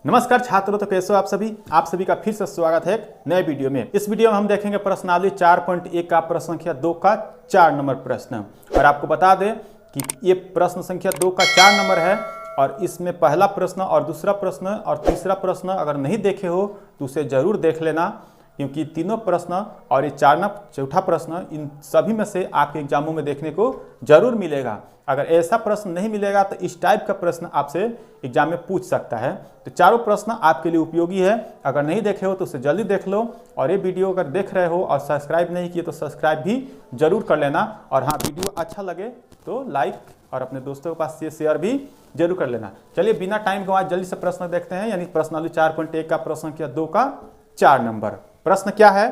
नमस्कार छात्रों, तो कैसे हो आप सभी का फिर से स्वागत है एक नए वीडियो में। इस वीडियो में हम देखेंगे प्रश्नावली 4.1 का प्रश्न संख्या 2 का 4 नंबर प्रश्न। और आपको बता दें कि ये प्रश्न संख्या 2 का 4 नंबर है और इसमें पहला प्रश्न और दूसरा प्रश्न और तीसरा प्रश्न अगर नहीं देखे हो तो उसे जरूर देख लेना, क्योंकि तीनों प्रश्न और ये चौथा प्रश्न इन सभी में से आपके एग्जामों में देखने को जरूर मिलेगा। अगर ऐसा प्रश्न नहीं मिलेगा तो इस टाइप का प्रश्न आपसे एग्जाम में पूछ सकता है। तो चारों प्रश्न आपके लिए उपयोगी है। अगर नहीं देखे हो तो उसे जल्दी देख लो, और ये वीडियो अगर देख रहे हो और सब्सक्राइब नहीं किए तो सब्सक्राइब भी जरूर कर लेना। और हाँ, वीडियो अच्छा लगे तो लाइक और अपने दोस्तों के पास शेयर भी जरूर कर लेना। चलिए बिना टाइम गंवाए जल्दी से प्रश्न देखते हैं, यानी प्रश्नावली 4.1 का प्रश्न संख्या 2 का 4 नंबर। प्रश्न क्या है?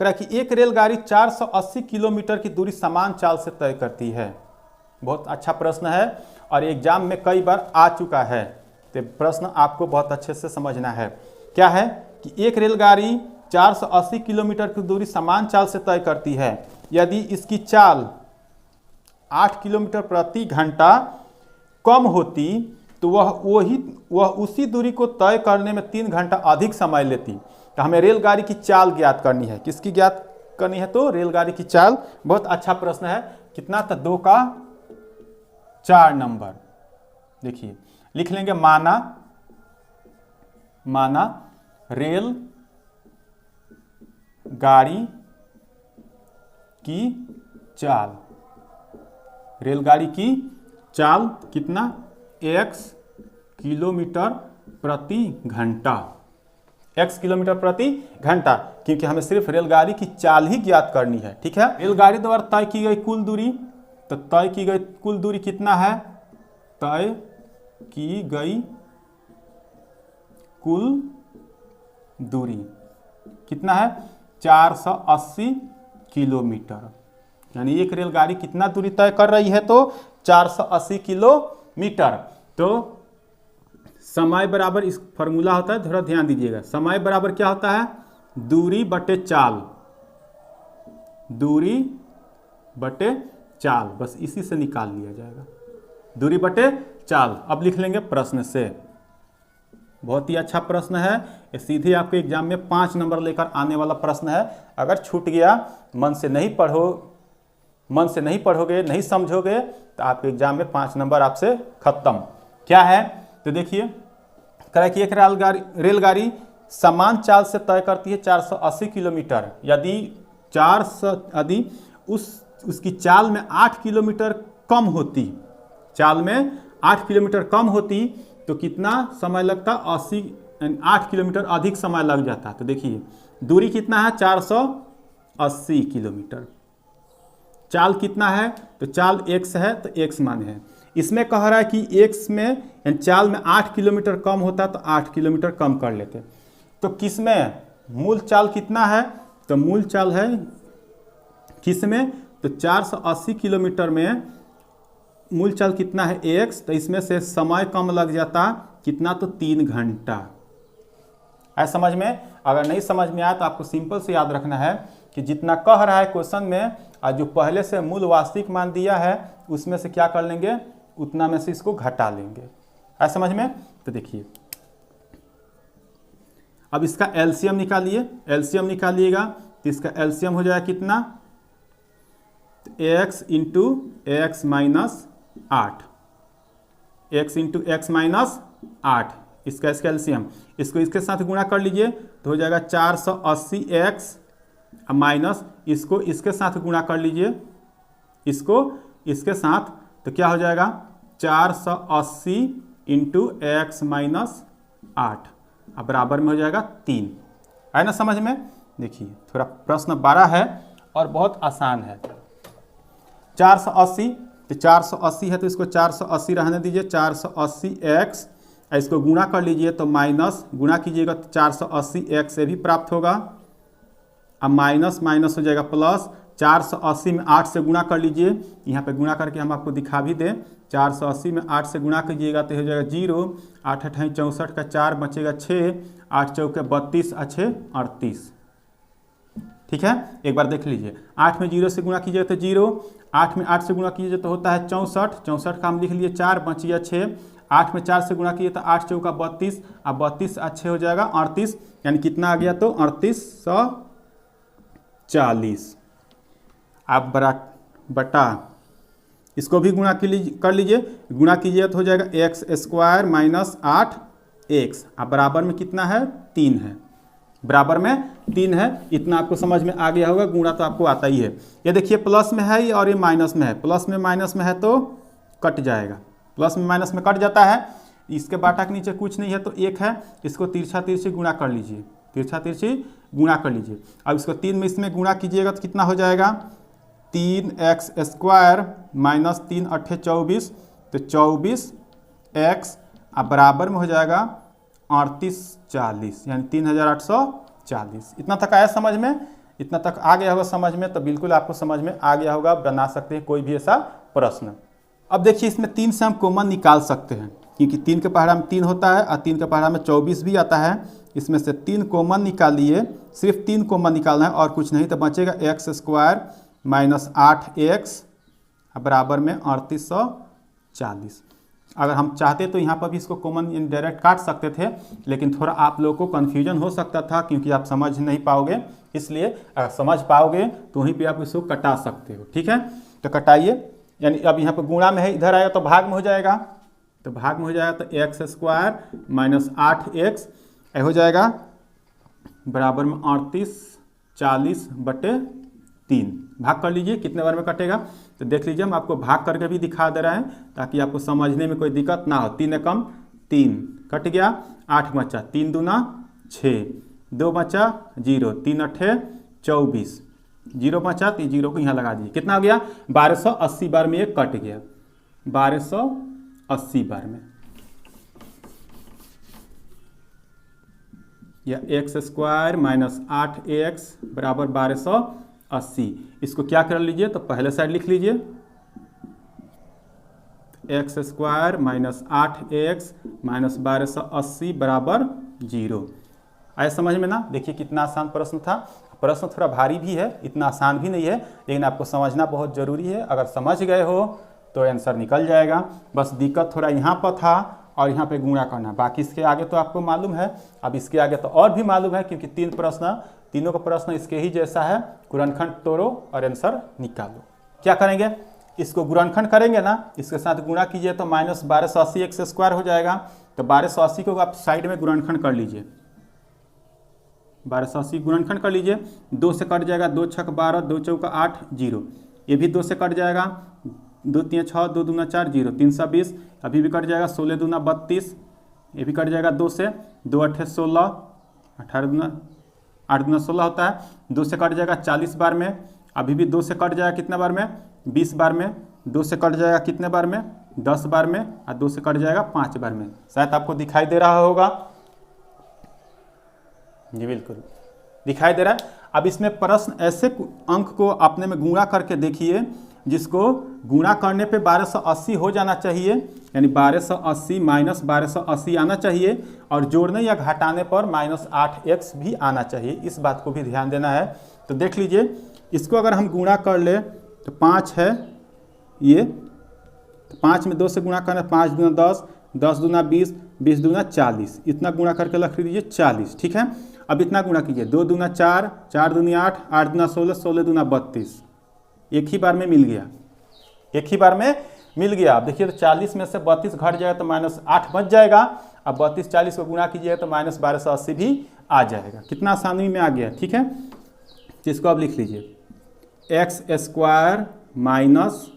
कह रहा है कि एक रेलगाड़ी 480 किलोमीटर की दूरी समान चाल से तय करती है। बहुत अच्छा प्रश्न है और एग्जाम में कई बार आ चुका है, तो प्रश्न आपको बहुत अच्छे से समझना है। क्या है कि एक रेलगाड़ी 480 किलोमीटर की दूरी समान चाल से तय करती है। यदि इसकी चाल 8 किलोमीटर प्रति घंटा कम होती तो वह उसी दूरी को तय करने में 3 घंटा अधिक समय लेती। तो हमें रेलगाड़ी की चाल ज्ञात करनी है। किसकी ज्ञात करनी है? तो रेलगाड़ी की चाल। बहुत अच्छा प्रश्न है। कितना था? 2 का 4 नंबर। देखिए लिख लेंगे, माना रेल गाड़ी की चाल। रेलगाड़ी की चाल कितना? x किलोमीटर प्रति घंटा। x किलोमीटर प्रति घंटा, क्योंकि हमें सिर्फ रेलगाड़ी की चाल ही ज्ञात करनी है। ठीक है। रेलगाड़ी द्वारा तय की गई कुल दूरी, तो तय की गई कुल दूरी कितना है? तय की गई कुल दूरी कितना है? 480 किलोमीटर। यानी एक रेलगाड़ी कितना दूरी तय कर रही है? तो 480 किलोमीटर। तो समय बराबर, इस फॉर्मूला होता है, थोड़ा ध्यान दीजिएगा। समय बराबर क्या होता है? दूरी बटे चाल। दूरी बटे चाल, बस इसी से निकाल लिया जाएगा। दूरी बटे चाल। अब लिख लेंगे प्रश्न से। बहुत ही अच्छा प्रश्न है। ये सीधे आपके एग्जाम में 5 नंबर लेकर आने वाला प्रश्न है। अगर छूट गया, मन से नहीं पढ़ोगे, नहीं समझोगे, तो आपके एग्जाम में 5 नंबर आपसे खत्म। क्या है? तो देखिए, कह कि एक रेलगाड़ी समान चाल से तय करती है 480 किलोमीटर। यदि उसकी चाल में 8 किलोमीटर कम होती, चाल में 8 किलोमीटर कम होती तो कितना समय लगता? 8 किलोमीटर अधिक समय लग जाता। तो देखिए दूरी कितना है? 480 किलोमीटर। चाल कितना है? तो चाल x है, तो x मान है। इसमें कह रहा है कि x में चाल में 8 किलोमीटर कम होता तो 8 किलोमीटर कम कर लेते। तो किस में मूल चाल कितना है? तो मूल चाल है किस में? तो 480 किलोमीटर में मूल चाल कितना है? x। तो इसमें से समय कम लग जाता कितना? तो 3 घंटा। है समझ में? अगर नहीं समझ में आया तो आपको सिंपल से याद रखना है कि जितना कह रहा है क्वेश्चन में और जो पहले से मूल वास्तविक मान दिया है उसमें से क्या कर लेंगे? उतना में से इसको घटा लेंगे। है समझ में? तो देखिए अब इसका एलसीएम निकालिए। एलसीएम निकालिएगा तो इसका एलसीएम हो जाएगा कितना? x into x minus 8। x into x minus 8, इसका एलसीएम। इसको इसके साथ गुणा कर लीजिए तो हो जाएगा 480x माइनस इसको इसके साथ गुणा कर लीजिए, इसको इसके साथ, तो क्या हो जाएगा? 480 इंटू एक्स माइनस 8 अब बराबर में हो जाएगा 3। है ना समझ में? देखिए थोड़ा प्रश्न बड़ा है और बहुत आसान है। 480, तो 480 है तो इसको 480 रहने दीजिए। 480x, इसको गुणा कर लीजिए तो माइनस, गुणा कीजिएगा तो 480x से भी प्राप्त होगा। अब माइनस माइनस हो जाएगा प्लस। 480 में 8 से गुणा कर लीजिए। यहाँ पे गुणा करके हम आपको दिखा भी दें। 480 में 8 से गुणा कीजिएगा तो हो जाएगा 0। 8 8 64 का 4 बचेगा 6। 8 चौके 32, 6 38। ठीक है, एक बार देख लीजिए। 8 में 0 से गुणा कीजिए तो 0। 8 में 8 से गुणा कीजिए तो होता है 64। 64 का हम लिख लिए 4, बच गया 6। 8 में 4 से गुणा किए तो 8 चौका 32, अब 32 अच्छे हो जाएगा 38, यानी कितना आ गया तो 3840। आप बटा इसको भी गुणा कर लीजिए, गुणा कीजिए तो हो जाएगा एक्स स्क्वायर माइनस 8x, अब बराबर में कितना है 3 है, बराबर में 3 है। इतना आपको समझ में आ गया होगा, गुणा तो आपको आता ही है। ये देखिए प्लस में है और ये माइनस में है, प्लस में माइनस में है तो कट जाएगा, प्लस में माइनस में कट जाता है। इसके बाटा के नीचे कुछ नहीं है तो 1 है, इसको तिरछा तिरछी गुणा कर लीजिए, तिरछा तिरछी गुणा कर लीजिए। अब इसको 3 में इसमें गुणा कीजिएगा तो कितना हो जाएगा 3x स्क्वायर माइनस 3 अट्ठे 24, तो 24x अब बराबर में हो जाएगा 3840, यानी 3840। इतना तक आया समझ में? इतना तक आ गया होगा समझ में, तो बिल्कुल आपको समझ में आ गया होगा, बना सकते हैं कोई भी ऐसा प्रश्न। अब देखिए इसमें 3 से हम कॉमन निकाल सकते हैं, क्योंकि 3 के पहाड़ा में 3 होता है और 3 के पहाड़ा में 24 भी आता है। इसमें से 3 कॉमन निकालिए, सिर्फ 3 कॉमन निकालना है और कुछ नहीं, तो बचेगा एक्स स्क्वायर माइनस 8x बराबर में 3840। अगर हम चाहते तो यहाँ पर भी इसको कॉमन डायरेक्ट काट सकते थे, लेकिन थोड़ा आप लोगों को कन्फ्यूजन हो सकता था क्योंकि आप समझ नहीं पाओगे, इसलिए अगर समझ पाओगे तो वहीं पे आप इसको कटा सकते हो। ठीक है, तो कटाइए, यानी अब यहाँ पर गुणा में है, इधर आएगा तो भाग में हो जाएगा, तो भाग में हो जाएगा तो एक्स स्क्वायर माइनस 8x हो जाएगा बराबर में 3840 बटे 3। भाग कर लीजिए, कितने बार में कटेगा तो देख लीजिए, हम आपको भाग करके भी दिखा दे रहे हैं ताकि आपको समझने में कोई दिक्कत ना हो। 3 एकम 3 कट गया, 8 बचा, 3 दूना 6, 2 बचा 0, 3 अट्ठे 24, 0 बचा तो 0 को यहाँ लगा दीजिए, कितना हो गया 1280 बार में ये कट गया, 1280 बार में। या एक्स स्क्वायर माइनस 8x बराबर 1280। इसको क्या कर लीजिए तो पहले साइड लिख लीजिए, x square minus 8x minus 1280 बराबर 0। आया समझ में ना? देखिए कितना आसान प्रश्न था। प्रश्न थोड़ा भारी भी है, इतना आसान भी नहीं है, लेकिन आपको समझना बहुत ज़रूरी है। अगर समझ गए हो तो आंसर निकल जाएगा। बस दिक्कत थोड़ा यहाँ पर था और यहाँ पे गुणा करना, बाकी इसके आगे तो आपको मालूम है। अब इसके आगे तो और भी मालूम है, क्योंकि तीनों का प्रश्न इसके ही जैसा है। गुणनखंड तोड़ो और आंसर निकालो। क्या करेंगे, इसको गुणनखंड करेंगे ना, इसके साथ गुणा कीजिए तो माइनस 1280 एक्स स्क्वायर हो जाएगा। तो 1280 को आप साइड में गुणनखंड कर लीजिए, 1280 गुणनखंड कर लीजिए। 2 से कट जाएगा, 2 छक 12, 2 चौका 8, 0। ये भी 2 से कट जाएगा, 2 3 6, 2 दूना 4, 0, 320। अभी भी कट जाएगा, 16 दूना 32, ये भी कट जाएगा 2 से, 2 अट्ठे 16, 18 दूना 8 दूना 16 होता है। 2 से कट जाएगा 40 बार में, अभी भी 2 से कट जाएगा कितने बार में 20 बार में। 2 से कट जाएगा कितने बार में 10 बार में, और 2 से कट जाएगा 5 बार में। शायद आपको दिखाई दे रहा होगा, जी बिल्कुल दिखाई दे रहा है। अब इसमें प्रश्न ऐसे अंक को अपने में गुणा करके देखिए जिसको गुणा करने पे 1280 हो जाना चाहिए, यानी 1280 माइनस 1280 आना चाहिए, और जोड़ने या घटाने पर माइनस 8x भी आना चाहिए। इस बात को भी ध्यान देना है। तो देख लीजिए, इसको अगर हम गुणा कर ले तो 5 है ये, 5 में 2 से गुणा करना, 5 दूना 10, 10 दूना 20, 20 दूना 40, इतना गुणा करके रख लीजिए 40। ठीक है, अब इतना गुणा कीजिए, 2 दूना 4, 4 दूनी 8, 8 दूना 16, 16 दूना 32। एक ही बार में मिल गया, एक ही बार में मिल गया। अब देखिए तो 40 में से 32 घट जाएगा तो माइनस 8 बच जाएगा। अब 32 40 को गुणा कीजिएगा तो माइनस 1280 भी आ जाएगा। कितना आसानी में आ गया। ठीक है, तो इसको आप लिख लीजिए, एक्स स्क्वायर माइनस,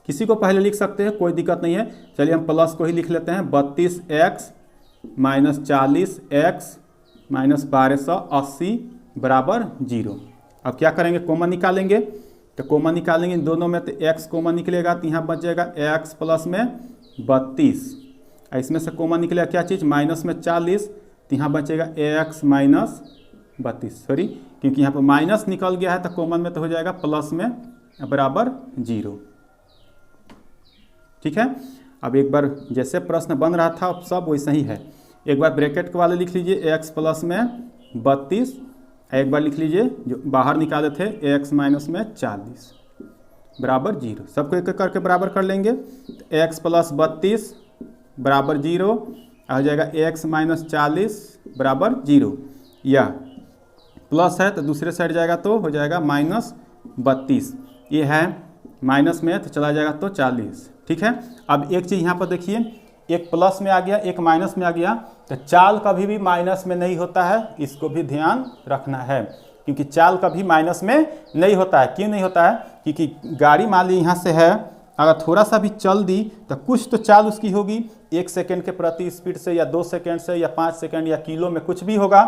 किसी को पहले लिख सकते हैं, कोई दिक्कत नहीं है। चलिए हम प्लस को ही लिख लेते हैं, 32x माइनस 40x माइनस 1280 बराबर 0। अब क्या करेंगे, कॉमन निकालेंगे। तो कॉमन निकालेंगे दोनों में, तो x कॉमन निकलेगा तो यहाँ बच जाएगा x प्लस में 32। इसमें से कॉमन निकलेगा क्या चीज़, माइनस में 40, तो यहाँ बचेगा x माइनस 32। सॉरी, क्योंकि यहाँ पर माइनस निकल गया है तो कॉमन में तो हो जाएगा प्लस में बराबर 0। ठीक है, अब एक बार जैसे प्रश्न बन रहा था अब सब वैसा ही है। एक बार ब्रैकेट के वाले लिख लीजिए, x प्लस में 32, एक बार लिख लीजिए जो बाहर निकाले थे x माइनस में 40। बराबर 0। सबको एक एक करके बराबर कर लेंगे। तो x प्लस 32 बराबर 0 हो जाएगा, x माइनस 40 बराबर 0, या प्लस है तो दूसरे साइड जाएगा तो हो जाएगा माइनस 32। ये है माइनस में तो चला जाएगा तो 40। ठीक है, अब एक चीज़ यहाँ पर देखिए, एक प्लस में आ गया एक माइनस में आ गया, तो चाल कभी भी माइनस में नहीं होता है, इसको भी ध्यान रखना है, क्योंकि चाल कभी माइनस में नहीं होता है। क्यों नहीं होता है? क्योंकि गाड़ी मान ली यहाँ से है, अगर थोड़ा सा भी चल दी तो कुछ तो चाल उसकी होगी, 1 सेकेंड के प्रति स्पीड से या 2 सेकेंड से या 5 सेकेंड या किलो में कुछ भी होगा,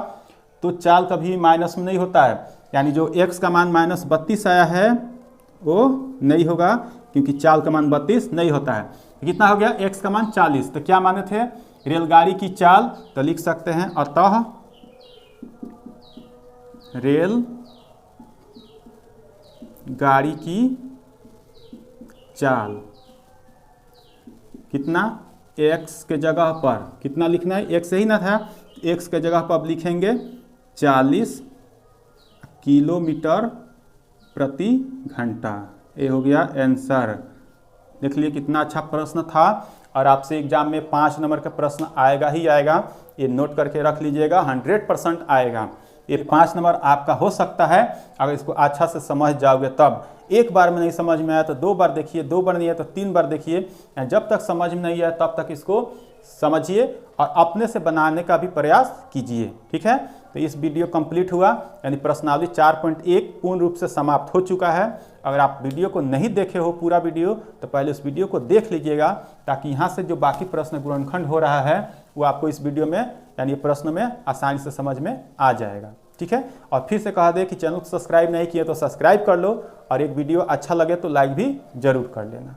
तो चाल कभी माइनस में नहीं होता है। यानी जो x का मान माइनस 32 आया है वो नहीं होगा, क्योंकि चाल का मान 32 नहीं होता है। कितना हो गया? x का मान 40। तो क्या माने थे? रेलगाड़ी की चाल, तो लिख सकते हैं अतः रेल गाड़ी की चाल कितना, x के जगह पर कितना लिखना है, x ही ना था, x के जगह पर अब लिखेंगे 40 किलोमीटर प्रति घंटा। ये हो गया आंसर। देख लिए कितना अच्छा प्रश्न था, और आपसे एग्जाम में 5 नंबर का प्रश्न आएगा ही आएगा, ये नोट करके रख लीजिएगा, 100% आएगा। ये 5 नंबर आपका हो सकता है अगर इसको अच्छा से समझ जाओगे तब। एक बार में नहीं समझ में आया तो 2 बार देखिए, 2 बार नहीं आया तो 3 बार देखिए, जब तक समझ में नहीं आया तब तक इसको समझिए और अपने से बनाने का भी प्रयास कीजिए। ठीक है, तो इस वीडियो कंप्लीट हुआ, यानी प्रश्नावली 4.1 पूर्ण रूप से समाप्त हो चुका है। अगर आप वीडियो को नहीं देखे हो पूरा वीडियो, तो पहले उस वीडियो को देख लीजिएगा, ताकि यहाँ से जो बाकी प्रश्न गुणनखंड हो रहा है वो आपको इस वीडियो में यानी प्रश्न में आसानी से समझ में आ जाएगा। ठीक है, और फिर से कहा दे कि चैनल को सब्सक्राइब नहीं किए तो सब्सक्राइब कर लो, और एक वीडियो अच्छा लगे तो लाइक भी जरूर कर लेना।